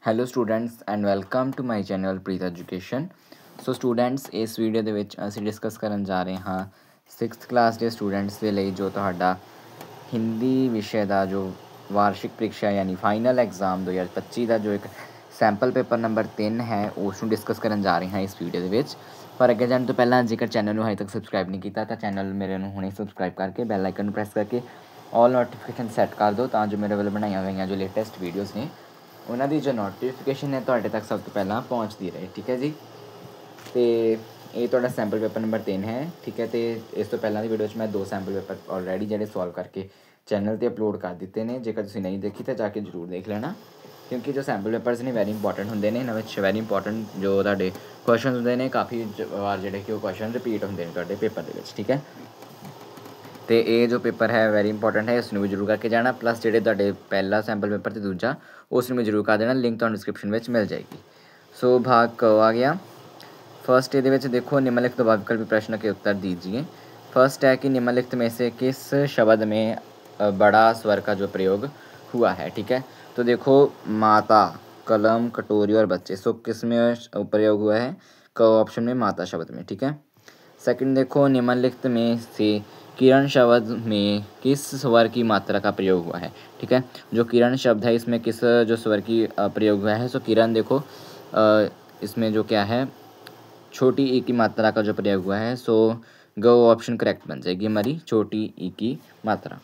Hello students and welcome to my channel Preet education. So students, ਇਸ video ਦੇ ਵਿੱਚ ਅਸੀਂ ਡਿਸਕਸ ਕਰਨ ਜਾ ਰਹੇ ਹਾਂ 6th ਕਲਾਸ ਦੇ ਸਟੂਡੈਂਟਸ ਦੇ ਲਈ ਜੋ ਤੁਹਾਡਾ ਹਿੰਦੀ ਵਿਸ਼ੇ ਦਾ ਜੋ ਵਾਰਸ਼ਿਕ ਪ੍ਰੀਖਿਆ ਯਾਨੀ ਫਾਈਨਲ ਐਗਜ਼ਾਮ 2025 ਦਾ ਜੋ ਇੱਕ ਸੈਂਪਲ ਪੇਪਰ ਨੰਬਰ 3 ਹੈ ਉਸ ਨੂੰ ਡਿਸਕਸ ਕਰਨ ਜਾ ਰਹੇ ਹਾਂ ਇਸ ਵੀਡੀਓ ਦੇ ਵਿੱਚ। ਪਰ ਅੱਗੇ ਜਾਣ ਤੋਂ ਪਹਿਲਾਂ ਜੇਕਰ ਚੈਨਲ ਨੂੰ ਹਜੇ ਤੱਕ ਸਬਸਕ੍ਰਾਈਬ ਨਹੀਂ ਕੀਤਾ ਤਾਂ ਚੈਨਲ ਮੇਰੇ ਨੂੰ ਹੁਣੇ ਸਬਸਕ੍ਰਾਈਬ ਕਰਕੇ ਬੈਲ ਆਈਕਨ ਨੂੰ ਪ੍ਰੈਸ ਕਰਕੇ ਆਲ ਨੋਟੀਫਿਕੇਸ਼ਨ ਸੈੱਟ ਕਰ ਦਿਓ ਤਾਂ ਜੋ ਮੇਰੇ ਵੱਲੋਂ ਬਣਾਈਆਂ ਹੋਈਆਂ ਜੋ ਲੇਟੈਸਟ ਵੀਡੀਓਜ਼ ਨੇ ਉਹਨਾਂ ਦੀ ਜੋ ਨੋਟੀਫਿਕੇਸ਼ਨ ਹੈ ਤੁਹਾਡੇ ਤੱਕ ਸਭ ਤੋਂ ਪਹਿਲਾਂ ਪਹੁੰਚਦੀ ਰਹੇ। ਠੀਕ ਹੈ ਜੀ। ਅਤੇ ਇਹ ਤੁਹਾਡਾ ਸੈਂਪਲ ਪੇਪਰ ਨੰਬਰ 3 ਹੈ। ਠੀਕ ਹੈ। ਅਤੇ ਇਸ ਤੋਂ ਪਹਿਲਾਂ ਦੀ ਵੀਡੀਓ 'ਚ ਮੈਂ 2 ਸੈਂਪਲ ਪੇਪਰ ਆਲਰੇਡੀ ਜਿਹੜੇ ਸੋਲਵ ਕਰਕੇ ਚੈਨਲ 'ਤੇ ਅਪਲੋਡ ਕਰ ਦਿੱਤੇ ਨੇ। ਜੇਕਰ ਤੁਸੀਂ ਨਹੀਂ ਦੇਖੀ ਤਾਂ ਜਾ ਕੇ ਜ਼ਰੂਰ ਦੇਖ ਲੈਣਾ, ਕਿਉਂਕਿ ਜੋ ਸੈਂਪਲ ਪੇਪਰਸ ਨੇ ਵੈਰੀ ਇੰਪੋਰਟੈਂਟ ਹੁੰਦੇ ਨੇ। ਇਹਨਾਂ ਵਿੱਚ ਵੈਰੀ ਇੰਪੋਰਟੈਂਟ ਜੋ ਤੁਹਾਡੇ ਕੁਐਸਚਨ ਹੁੰਦੇ ਨੇ, ਕਾਫੀ ਵਾਰ ਜਿਹੜੇ ਕਿ ਉਹ ਕੁਐਸਚਨ ਰਿਪੀਟ ਹੁੰਦੇ ਨੇ ਤੁਹਾਡੇ ਪੇਪਰ ਦੇ ਵਿੱਚ। ਠੀਕ ਹੈ। ਅਤੇ ਇਹ ਜੋ ਪੇਪਰ ਹੈ ਵੈਰੀ ਇੰਪੋਰਟੈਂਟ ਹੈ, ਇਸ ਨੂੰ ਵੀ ਜ਼ਰੂਰ ਕਰਕੇ ਜਾਣਾ। ਪਲੱਸ ਜਿਹੜੇ ਤੁਹਾਡੇ ਪਹਿਲਾ ਸੈਂਪਲ ਪੇਪਰ ਅਤੇ ਦੂਜਾ ਉਸ ਨੂੰ ਵੀ ਜ਼ਰੂਰ ਕਰ ਦੇਣਾ। ਲਿੰਕ ਤੁਹਾਨੂੰ ਡਿਸਕ੍ਰਿਪਸ਼ਨ ਵਿੱਚ ਮਿਲ ਜਾਏਗੀ। ਸੋ ਭਾਗ ਕ ਆ ਗਿਆ। फर्स्ट ਇਹਦੇ ਵਿੱਚ देखो निम्नलिखित विकल्प प्रश्न के उत्तर दीजिए। फर्स्ट है कि निम्नलिखित में से किस शब्द में बड़ा स्वर का जो प्रयोग हुआ है। ठीक है। तो देखो माता, कलम, कटोरी और बच्चे, सो किस में प्रयोग हुआ है? क ऑप्शन में माता शब्द में। ठीक है। सेकंड देखो निम्नलिखित में से किरण शब्द में किस स्वर की मात्रा का प्रयोग हुआ है। ठीक है। जो किरण शब्द है इसमें किस जो स्वर की प्रयोग हुआ है। सो किरण देखो इसमें जो क्या है छोटी ई की मात्रा का जो प्रयोग हुआ है। सो ग ऑप्शन करेक्ट बन जाएगी हमारी, छोटी ई की मात्रा।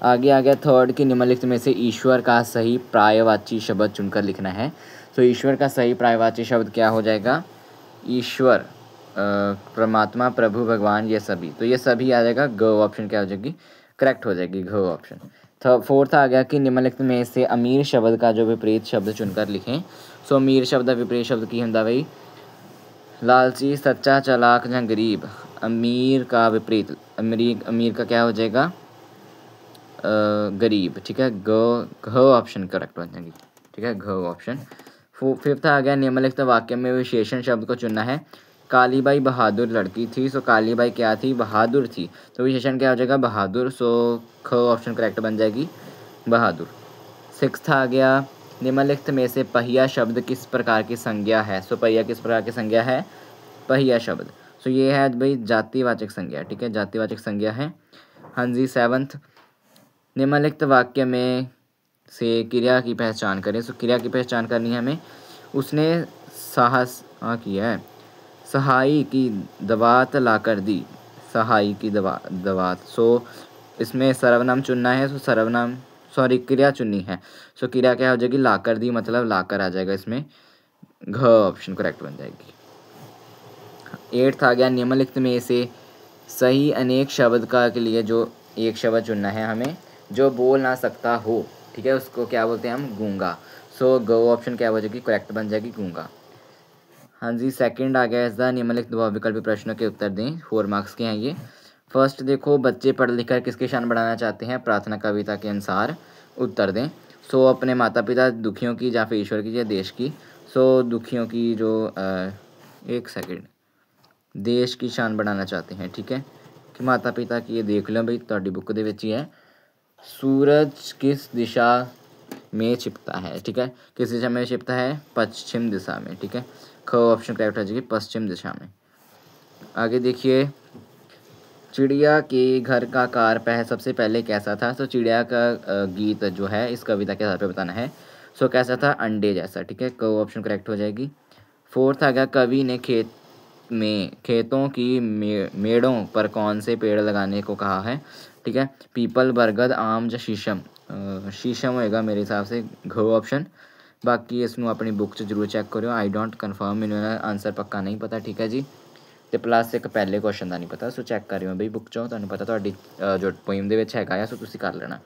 आगे आ गया थर्ड कि निम्नलिखित में से ईश्वर का सही पर्यायवाची शब्द चुनकर लिखना है। तो ईश्वर का सही पर्यायवाची शब्द क्या हो जाएगा? ईश्वर, परमात्मा, प्रभु, भगवान, ये सभी। तो ये सभी आ जाएगा, ग ऑप्शन क्या हो जाएगी? करेक्ट हो जाएगी, घ ऑप्शन। फोर्थ आ गया कि निम्नलिखित में से अमीर शब्द का जो विपरीत शब्द चुनकर लिखें। सो अमीर शब्द का विपरीत शब्द की होंगे भाई लालची, सच्चा, चालाक या गरीब। अमीर का विपरीत अमीर का क्या हो जाएगा? गरीब। ठीक है। घ ऑप्शन करेक्ट हो जाएगी। ठीक है, घ ऑप्शन। फिफ्थ आ गया निम्नलिखित वाक्य में विशेषण शब्द को चुनना है। कालीबाई बहादुर लड़की थी। सो कालीबाई क्या थी? बहादुर थी। तो विशेषण क्या हो जाएगा? बहादुर। सो ख ऑप्शन करेक्ट बन जाएगी, बहादुर। सिक्स्थ आ गया निम्नलिखित में से पहिया शब्द किस प्रकार की संज्ञा है। सो पहिया किस प्रकार की संज्ञा है? पहिया शब्द। सो ये है भाई जातिवाचक संज्ञा। ठीक है, जातिवाचक संज्ञा है। हाँ जी। सेवंथ निम्नलिखित वाक्य में से क्रिया की पहचान करें। सो क्रिया की पहचान करनी है हमें। उसने साहस किया है, सहाई की दवात लाकर दी। सहाई की दवात। सो इसमें सर्वनाम चुनना है। सो सर्वनाम क्रिया चुननी है। सो क्रिया क्या हो जाएगी? लाकर दी, मतलब लाकर आ जाएगा इसमें, घ ऑप्शन करेक्ट बन जाएगी। एट्थ आ गया निम्नलिखित में से सही अनेक शब्द का के लिए जो एक शब्द चुनना है हमें जो बोल ना सकता हो। ठीक है, उसको क्या बोलते हैं हम? गूंगा। सो ग ऑप्शन क्या हो जाएगी? करेक्ट बन जाएगी, गूंगा। हाँ जी। सेकंड आ गया इसका निम्नलिखित विकल्प प्रश्नों के उत्तर दें। 4 मार्क्स के हैं ये। फर्स्ट देखो बच्चे पढ़ लिख कर किसकी शान बढ़ाना चाहते हैं? प्रार्थना कविता के अनुसार उत्तर दें। सो अपने माता पिता, दुखियों की, या फिर ईश्वर की, या देश की। सो दुखियों की जो एक सेकंड, देश की शान बढ़ाना चाहते हैं। ठीक है, कि माता पिता की ये देख लो भाई, ਤੁਹਾਡੀ बुक ਦੇ ਵਿੱਚ ही है। सूरज किस दिशा में छिपता है? ठीक है, किस दिशा में छिपता है? पश्चिम दिशा में। ठीक है, ख ऑप्शन करेक्ट हो जाएगी, पश्चिम दिशा में। आगे देखिए चिड़िया के घर का आकार सबसे पहले कैसा था? तो चिड़िया का गीत जो है इस कविता के आधार पर बताना है। सो कैसा था? अंडे जैसा। ठीक है, क ऑप्शन करेक्ट हो जाएगी। फोर्थ आ गया कवि ने खेतों की मेड़ों पर कौन से पेड़ लगाने को कहा है? ठीक है, पीपल, बरगद, आम या शीशम। शीशम होएगा मेरे हिसाब से, घ ऑप्शन। बाकी इसनों अपनी बुक च जरूर चैक करो, आई डोंट कन्फर्म, मैंने आंसर पक्का नहीं पता। ठीक है जी। तो प्लस एक पहले क्वेश्चन का नहीं पता, सो चैक कर रही हो बई बुक चो, तुहानूं पता तुहाडी जो पोइम दे विच हैगा, सो तुसीं कर लेना।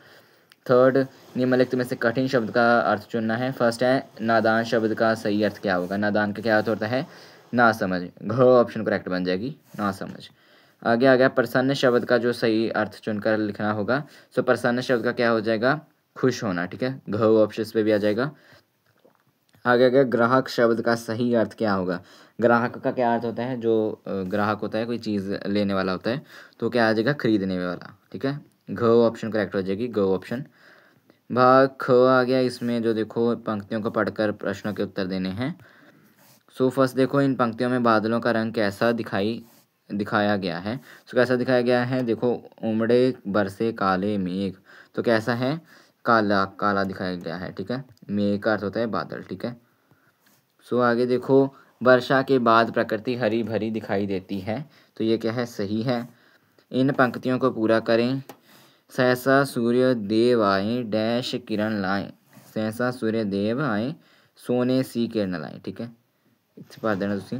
थर्ड निम्नलिखित में से कठिन शब्द का अर्थ चुनना है। फर्स्ट है नादान शब्द का सही अर्थ क्या होगा? नादान का क्या अर्थ होता है? ना समझ। घ ऑप्शन करेक्ट बन जाएगी, ना समझ। आगे आ गया प्रसन्न शब्द का जो सही अर्थ चुनकर लिखना होगा। सो प्रसन्न शब्द का क्या हो जाएगा? खुश होना। ठीक है, घ ऑप्शन इस पे भी आ जाएगा। आगे आ गया ग्राहक शब्द का सही अर्थ क्या होगा? ग्राहक का क्या अर्थ होता है? जो ग्राहक होता है, कोई चीज़ लेने वाला होता है, तो क्या आ जाएगा? खरीदने वाला। ठीक है, घ ऑप्शन करेक्ट हो जाएगी, ग ऑप्शन। भाग ख आ गया। इसमें जो देखो पंक्तियों को पढ़कर प्रश्नों के उत्तर देने हैं। सो फर्स्ट देखो इन पंक्तियों में बादलों का रंग कैसा दिखाया गया है। सो कैसा दिखाया गया है, देखो उमड़े बरसे काले मेघ, तो कैसा है, काला काला दिखाया गया है। ठीक है, मेघ का अर्थ होता है बादल। ठीक है, सो आगे देखो वर्षा के बाद प्रकृति हरी भरी दिखाई देती है, तो ये क्या है, सही है। इन पंक्तियों को पूरा करें। सहसा सूर्य देव आए डैश किरण लाए, सहसा सूर्य देव आए सोने सी किरण लाए। ठीक है, इस पढ़ देना तुसी,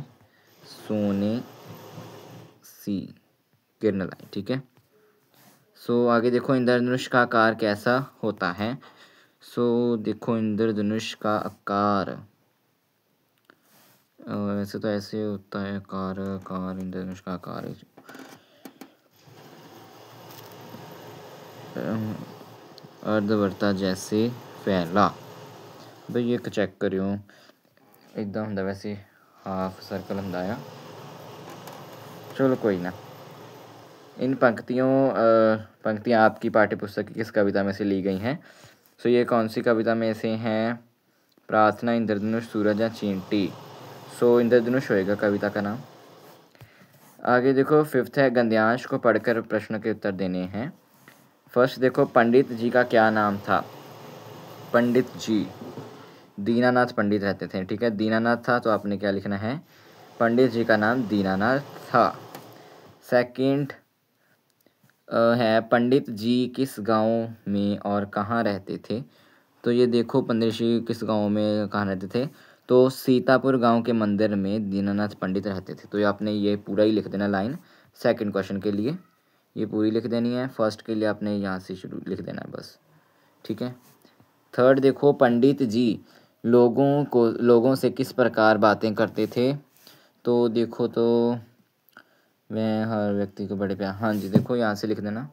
सोने सी किरण लाए। ठीक है, सो आगे देखो इंद्रधनुष का आकार कैसा होता है। सो देखो इंद्रधनुष का आकार वैसे तो ऐसे होता है, आकार आकार इंद्रधनुष का आकार अर्धवृत्ता जैसे फैला। भाई ये चेक करियो एकदम ਹੁੰਦਾ वैसे हाफ सर्कल ਹੁੰਦਾ ਆ। चलो कोई ना। इन पंक्तियाँ आपकी पाठ्य पुस्तक की किस कविता में से ली गई हैं। सो ये कौन सी कविता में से हैं, प्रार्थना, इंद्रधनुष, सूरज या चींटी। सो इंद्रधनुष होएगा कविता का नाम। आगे देखो फिफ्थ है गद्यांश को पढ़कर प्रश्न के उत्तर देने हैं। फर्स्ट देखो पंडित जी का क्या नाम था। पंडित जी दीनानाथ पंडित रहते थे। ठीक है, दीनानाथ था तो आपने क्या लिखना है, पंडित जी का नाम दीनानाथ था। सेकंड है पंडित जी किस गांव में और कहाँ रहते थे। तो ये देखो पंडित जी किस गांव में कहाँ रहते थे, तो सीतापुर गांव के मंदिर में दीनानाथ पंडित रहते थे। तो ये आपने ये पूरा ही लिख देना लाइन, सेकंड क्वेश्चन के लिए ये पूरी लिख देनी है, फर्स्ट के लिए आपने यहाँ से शुरू लिख देना है बस। ठीक है, थर्ड देखो पंडित जी लोगों से किस प्रकार बातें करते थे। तो देखो तो वह हर व्यक्ति को बड़े प्यार, हाँ जी देखो यहाँ से लिख देना,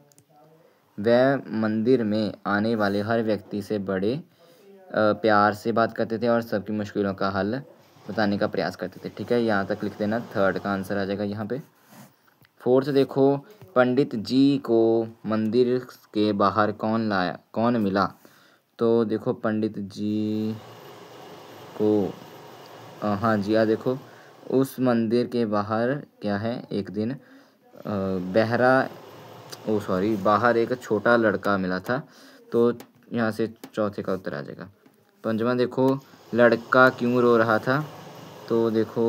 वह मंदिर में आने वाले हर व्यक्ति से बड़े प्यार से बात करते थे और सबकी मुश्किलों का हल बताने का प्रयास करते थे। ठीक है, यहाँ तक लिख देना, थर्ड का आंसर आ जाएगा यहाँ पे। फोर्थ देखो पंडित जी को मंदिर के बाहर कौन मिला। तो देखो पंडित जी को हाँ जी देखो उस मंदिर के बाहर क्या है, एक दिन बाहर एक छोटा लड़का मिला था। तो यहाँ से चौथे का उत्तर आ जाएगा। पंजवा देखो लड़का क्यों रो रहा था। तो देखो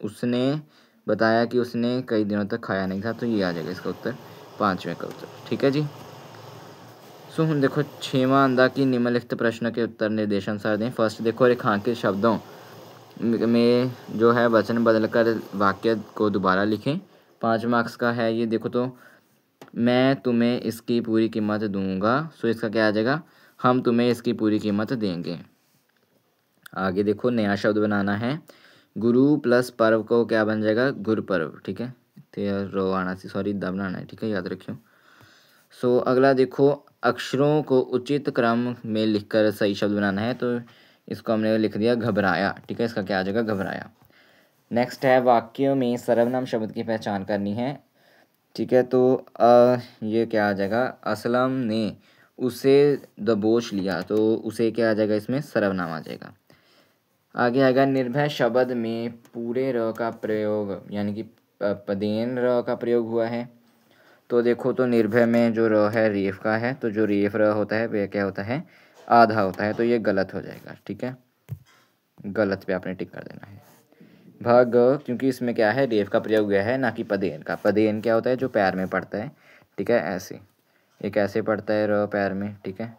उसने बताया कि उसने कई दिनों तक खाया नहीं था, तो ये आ जाएगा इसका उत्तर, पाँचवें का उत्तर। ठीक है जी। सो हम देखो छेवां अंदा की निम्नलिखित प्रश्न के उत्तर निर्देशानुसार दें। फर्स्ट देखो रेखांकित शब्दों में जो है वचन बदलकर वाक्य को दोबारा लिखें। 5 मार्क्स का है ये। देखो तो मैं तुम्हें इसकी पूरी कीमत दूंगा, सो इसका क्या आ जाएगा, हम तुम्हें इसकी पूरी कीमत देंगे। आगे देखो नया शब्द बनाना है, गुरु प्लस पर्व को क्या बन जाएगा, गुरुपर्व। ठीक है, रो आना सी सॉरी द बनाना है। ठीक है, याद रखियो। सो अगला देखो अक्षरों को उचित क्रम में लिखकर सही शब्द बनाना है। तो इसको हमने लिख दिया घबराया। ठीक है, इसका क्या आ जाएगा, घबराया। नेक्स्ट है वाक्य में सर्वनाम शब्द की पहचान करनी है। ठीक है, तो ये क्या आ जाएगा, असलम ने उसे दबोच लिया, तो उसे क्या आ जाएगा, इसमें सर्वनाम आ जाएगा। आगे आएगा निर्भय शब्द में पूरे र का प्रयोग यानी कि पदेन र का प्रयोग हुआ है। तो देखो तो निर्भय में जो र है रेफ का है, तो जो रेफ र होता है वह क्या होता है, आधा होता है, तो ये गलत हो जाएगा। ठीक है, गलत पे आपने टिक कर देना है। भाग क्योंकि इसमें क्या है, रेफ का प्रयोग हुआ है, ना कि पदेन का। पदेन क्या होता है, जो पैर में पड़ता है। ठीक है, ऐसे ये कैसे पड़ता है र पैर में। ठीक है,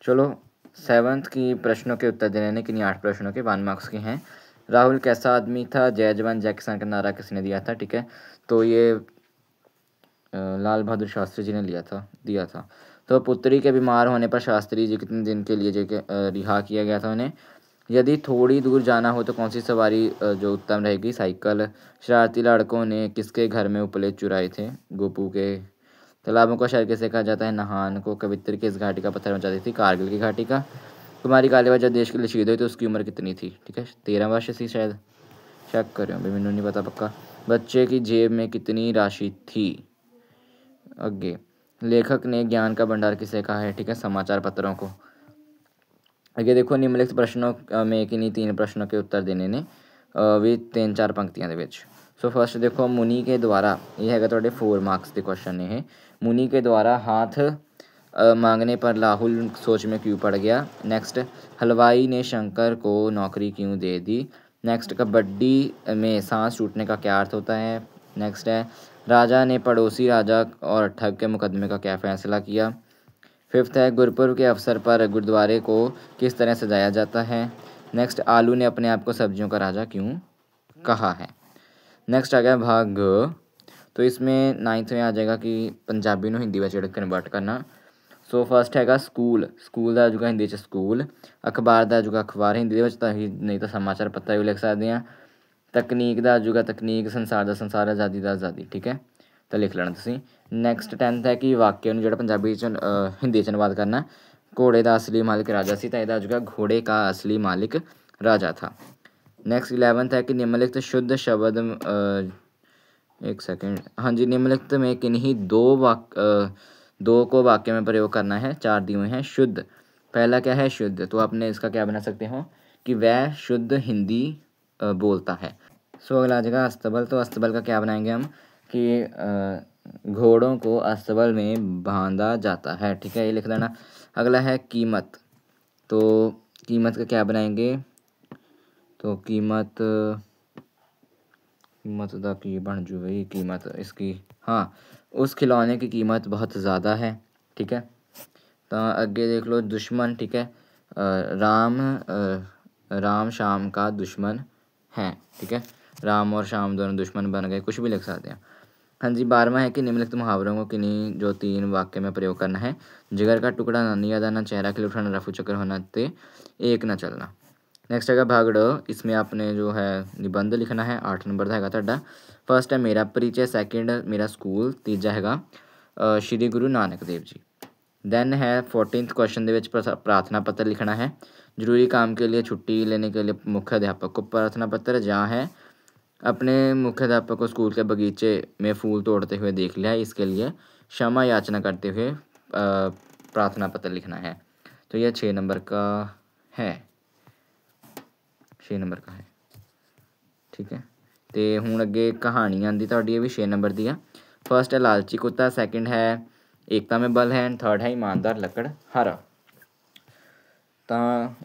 चलो सेवन्थ की प्रश्नों के उत्तर देने ने, किन्हीं 8 प्रश्नों के 1 मार्क्स के हैं। राहुल कैसा आदमी था, जय जवान जय किसान का नारा किसने दिया था। ठीक है, तो ये लाल बहादुर शास्त्री जी ने दिया था। तो पुत्री के बीमार होने पर शास्त्री जी कितने दिन के लिए रिहा किया गया था उन्हें। यदि थोड़ी दूर जाना हो तो कौन सी सवारी जो उत्तम रहेगी, साइकिल। शरारती लड़कों ने किसके घर में उपले चुराए थे, गोपू के। तालाबों का शहर किसे कहा जाता है, नहान को। कवित्री किस घाटी का पत्थर मचाती थी, कारगिल की घाटी का। कुमारी कालीबाई जब देश के लिए शहीद हुई तो उसकी उम्र कितनी थी। ठीक है, 13 वर्ष थी शायद, चेक करो भाई, मैंने नहीं पता पक्का। बच्चे की जेब में कितनी राशि थी। आगे लेखक ने ज्ञान का भंडार किसे कहा है? ठीक है, समाचार पत्रों को। आगे देखो, निम्नलिखित प्रश्नों में कि नहीं 3 प्रश्नों के उत्तर देने ने भी 3-4 पंक्तियां ਦੇ ਵਿੱਚ। सो फर्स्ट देखो, मुनि के द्वारा, ये हैगा ਤੁਹਾਡੇ 4 मार्क्स के क्वेश्चन ने ਇਹ। मुनि के द्वारा हाथ मांगने पर राहुल सोच में क्यों पड़ गया। नेक्स्ट, हलवाई ने शंकर को नौकरी क्यों दे दी। नेक्स्ट, कबड्डी में सांस टूटने का क्या अर्थ होता है। नेक्स्ट है, राजा ने पड़ोसी राजा और ठग के मुकदमे का क्या फैसला किया। फिफ्थ है, गुरपुरब के अवसर पर गुरुद्वारे को किस तरह सजाया जाता है। नेक्स्ट, आलू ने अपने आप को सब्जियों का राजा क्यों कहा है। नेक्स्ट आ गया भाग ग। तो इसमें 9th में आ जाएगा कि पंजाबी ਨੂੰ ਹਿੰਦੀ ਵਿੱਚ ਕਨਵਰਟ ਕਰਨਾ। ਸੋ ਫਸਟ ਹੈਗਾ ਸਕੂਲ, ਸਕੂਲ ਦਾ ਆਜੂਗਾ ਹਿੰਦੀ 'ਚ ਸਕੂਲ। ਅਖਬਾਰ ਦਾ ਆਜੂਗਾ ਅਖਬਾਰ ਹਿੰਦੀ ਦੇ ਵਿੱਚ, ਤਾਂ ਹੀ ਨਹੀਂ ਤਾਂ ਸਮਾਚਾਰ ਪੱਤਰ ਵੀ ਲਿਖ ਸਕਦੇ ਹਾਂ। ਤਕਨੀਕ ਦਾ ਆਜੂਗਾ ਤਕਨੀਕ, ਸੰਸਾਰ ਦਾ ਸੰਸਾਰ, ਆਜ਼ਾਦੀ ਦਾ ਆਜ਼ਾਦੀ। ਠੀਕ ਹੈ, ਤਾਂ ਲਿਖ ਲੈਣਾ ਤੁਸੀਂ। ਨੈਕਸਟ 10th ਹੈ ਕਿ ਵਾਕਿਆ ਨੂੰ ਜਿਹੜਾ ਪੰਜਾਬੀ 'ਚ ਹਿੰਦੀ 'ਚ ਅਨੁਵਾਦ ਕਰਨਾ। ਘੋੜੇ ਦਾ ਅਸਲੀ ਮਾलिक राजा ਸੀ, ਤਾਂ ਇਹਦਾ ਆਜੂਗਾ घोड़े का असली मालिक राजा था। नेक्स्ट 11th है कि निम्नलिखित शुद्ध शब्द एक सेकेंड, हाँ जी, निम्नलिखित में किन्हीं दो को वाक्य में प्रयोग करना है। 4 दिए हुए हैं। शुद्ध, पहला क्या है शुद्ध, तो आपने इसका क्या बना सकते हो कि वह शुद्ध हिंदी बोलता है। सो अगला आ जाएगा अस्तबल, तो अस्तबल का क्या बनाएंगे हम कि घोड़ों को अस्तबल में बांधा जाता है। ठीक है, ये लिख देना। अगला है कीमत, तो कीमत का क्या बनाएंगे, तो कीमत दा की बन जू भाई कीमत इसकी, हाँ, उस खिलौने की कीमत बहुत ज़्यादा है। ठीक है, तो आगे देख लो दुश्मन। ठीक है, राम शाम का दुश्मन है। ठीक है, राम और शाम दोनों दुश्मन बन गए, कुछ भी लिख सकते हैं। हाँ जी, 12वां है कि निम्नलिखित मुहावरों को किन्हीं जो 3 वाक्य में प्रयोग करना है। जिगर का टुकड़ा ना नियादा, ना चेहरा खिल उठा, ना रफू चक्कर होना, ते एक ना चलना। नेक्स्ट हैगा भाग ड, इसमें आपने जो है निबंध लिखना है। 8 नंबर का हैगा ਤੁਹਾਡਾ। फर्स्ट है मेरा परिचय, सेकंड मेरा स्कूल, तीजा हैगा श्री गुरु नानक देव जी। दैन है 14th क्वेश्चन ਦੇ ਵਿੱਚ प्रार्थना पत्र लिखना है। जरूरी काम के लिए छुट्टी लेने के लिए मुख्य अध्यापक को प्रार्थना पत्र, जहाँ है अपने मुख्य अध्यापक को स्कूल के बगीचे में फूल तोड़ते हुए देख लिया, इसके लिए क्षमा याचना करते हुए प्रार्थना पत्र लिखना है। तो यह 6 नंबर का है, 6 नंबर का है। ठीक है, तो हूँ अगे कहानी आती थोड़ी, ये भी 6 नंबर दी है। फर्स्ट है लालची कुत्ता, सैकेंड है एकता में बल है, एंड थर्ड है ईमानदार लकड़ हरा। तो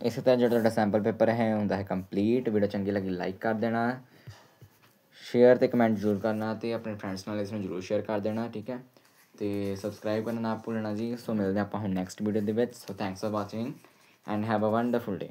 इस तरह जो तुहाडा सैंपल पेपर है होंदा है कंप्लीट। वीडियो चंगी लगी लाइक कर देना, शेयर तो कमेंट जरूर करना, तो अपने फ्रेंड्स नाल इसमें जरूर शेयर कर देना। ठीक है, तो सबसक्राइब करना ना भूलना जी। सो मिलते हैं आप नैक्सट वीडियो के। So thanks for watching and have a wonderful day.